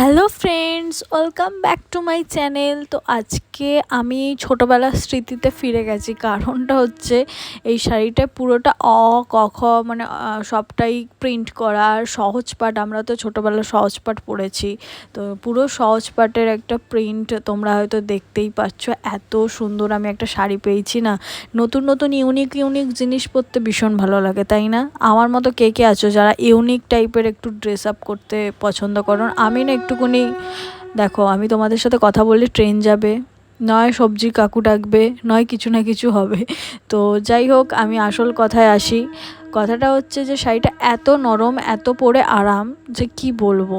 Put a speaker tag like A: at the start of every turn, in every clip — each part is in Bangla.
A: Hello friends, welcome back to my channel. তো আজকে আমি ছোটোবেলার স্মৃতিতে ফিরে গেছি। কারণটা হচ্ছে এই শাড়িটা পুরোটা ক খ মানে সবটাই প্রিন্ট করা। আর সহজ পাট, আমরা তো ছোটোবেলায় সহজ পাট পড়েছি, তো পুরো সহজ পাটের একটা প্রিন্ট তোমরা হয়তো দেখতেই পাচ্ছ। এত সুন্দর আমি একটা শাড়ি পেয়েছি না। নতুন নতুন ইউনিক জিনিস পরতে ভীষণ ভালো লাগে, তাই না? আমার মতো কে কে আছো যারা ইউনিক টাইপের একটু ড্রেস আপ করতে পছন্দ করো? আমি না একটুকুনি, দেখো, আমি তোমাদের সাথে কথা বললে ট্রেন যাবে, নয় সবজি কাকু ডাকবে, নয় কিছু না কিছু হবে। তো যাই হোক, আমি আসল কথায় আসি। কথাটা হচ্ছে যে শাড়িটা এত নরম, এত পরে আরাম যে কি বলবো।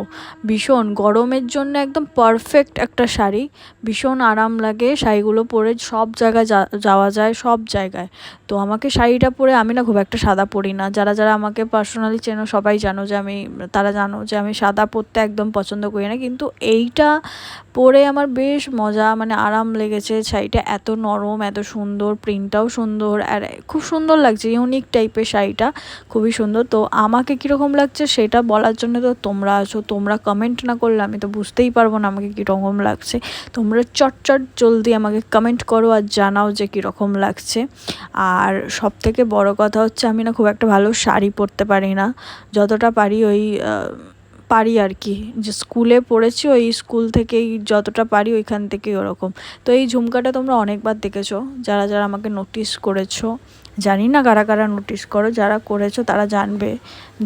A: ভীষণ গরমের জন্য একদম পারফেক্ট একটা শাড়ি। ভীষণ আরাম লাগে শাড়িগুলো পরে, সব জায়গায় যাওয়া যায়, সব জায়গায়। তো আমাকে শাড়িটা পরে, আমি না খুব একটা সাদা পরি না। যারা যারা আমাকে পার্সোনালি চেনো সবাই জানো যে তারা জানো যে আমি সাদা পরতে একদম পছন্দ করি না, কিন্তু এইটা পরে আমার বেশ মজা, মানে আরাম লেগেছে। শাড়িটা এত নরম, এত সুন্দর, প্রিন্টটাও সুন্দর, আর খুব সুন্দর লাগছে। ইউনিক টাইপের শাড়িটা খুবই সুন্দর। তো আমাকে কীরকম লাগছে সেটা বলার জন্য তো তোমরা আছো। তোমরা কমেন্ট না করলে আমি তো বুঝতেই পারবো না আমাকে কীরকম লাগছে। তোমরা চটচট জলদি আমাকে কমেন্ট করো আর জানাও যে কীরকম লাগছে। আর সবথেকে বড় কথা হচ্ছে, আমি না খুব একটা ভালো শাড়ি পরতে পারি না। যতটা পারি পারি আর কি, যে স্কুলে পড়েছি, ওই স্কুল থেকেই যতটা পারি ওইখান থেকেই ওরকম। তো এই ঝুমকাটা তোমরা অনেকবার দেখেছো, যারা যারা আমাকে নোটিস করেছো। জানি না কারা কারা নোটিস করো, যারা করেছো তারা জানবে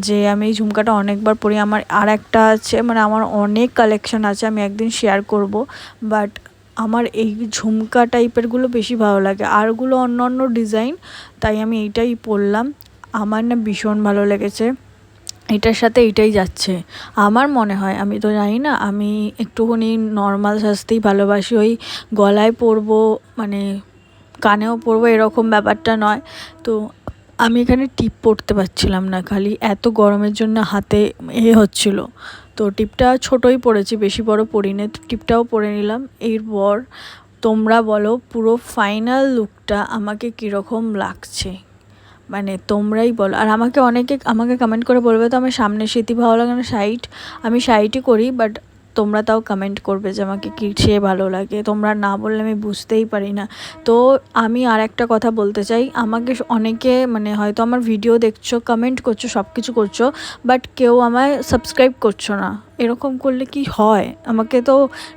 A: যে আমি এই ঝুমকাটা অনেকবার পরি। আমার আর একটা আছে, মানে আমার অনেক কালেকশন আছে, আমি একদিন শেয়ার করব। বাট আমার এই ঝুমকা টাইপেরগুলো বেশি ভালো লাগে, আরগুলো অন্য অন্য ডিজাইন, তাই আমি এইটাই পরলাম। আমার না ভীষণ ভালো লেগেছে, এটার সাথে এইটাই যাচ্ছে আমার মনে হয়। আমি তো জানি না, আমি একটুখানি নর্মাল সাজতেই ভালোবাসি। ওই গলায় পরবো, মানে কানেও পরবো, এরকম ব্যাপারটা নয়। তো আমি এখানে টিপ পরতে পারছিলাম না, খালি এত গরমের জন্য হাতে হচ্ছিলো। তো টিপটা ছোটোই পরেছি, বেশি বড় পরিনি, তো টিপটাও পরে নিলাম। এরপর তোমরা বলো পুরো ফাইনাল লুকটা আমাকে কীরকম লাগছে, মানে তোমরাই বলো। আর আমাকে কমেন্ট করে বলবে তো আমার সামনের স্মৃতি ভালো লাগে না সাইড, আমি সাইডই করি, বাট তোমরা তাও কমেন্ট করবে যে আমাকে কী সে ভালো লাগে। তোমরা না বললে আমি বুঝতেই পারি না। তো আমি আর একটা কথা বলতে চাই, আমাকে অনেকে, মানে হয়তো আমার ভিডিও দেখছো, কমেন্ট করছো, সব কিছু করছো, বাট কেউ আমায় সাবস্ক্রাইব করছো না। এরকম করলে কি হয়? আমাকে তো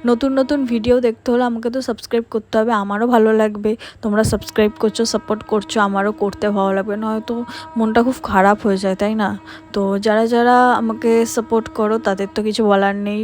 A: নতুন নতুন ভিডিও দেখতে হলে আমাকে তো সাবস্ক্রাইব করতে হবে, আমারও ভালো লাগবে। তোমরা সাবস্ক্রাইব করছো, সাপোর্ট করছো, আমারও করতে ভালো লাগবে, নয়তো মনটা খুব খারাপ হয়ে যায়, তাই না? তো যারা যারা আমাকে সাপোর্ট করো তাদের তো কিছু বলার নেই।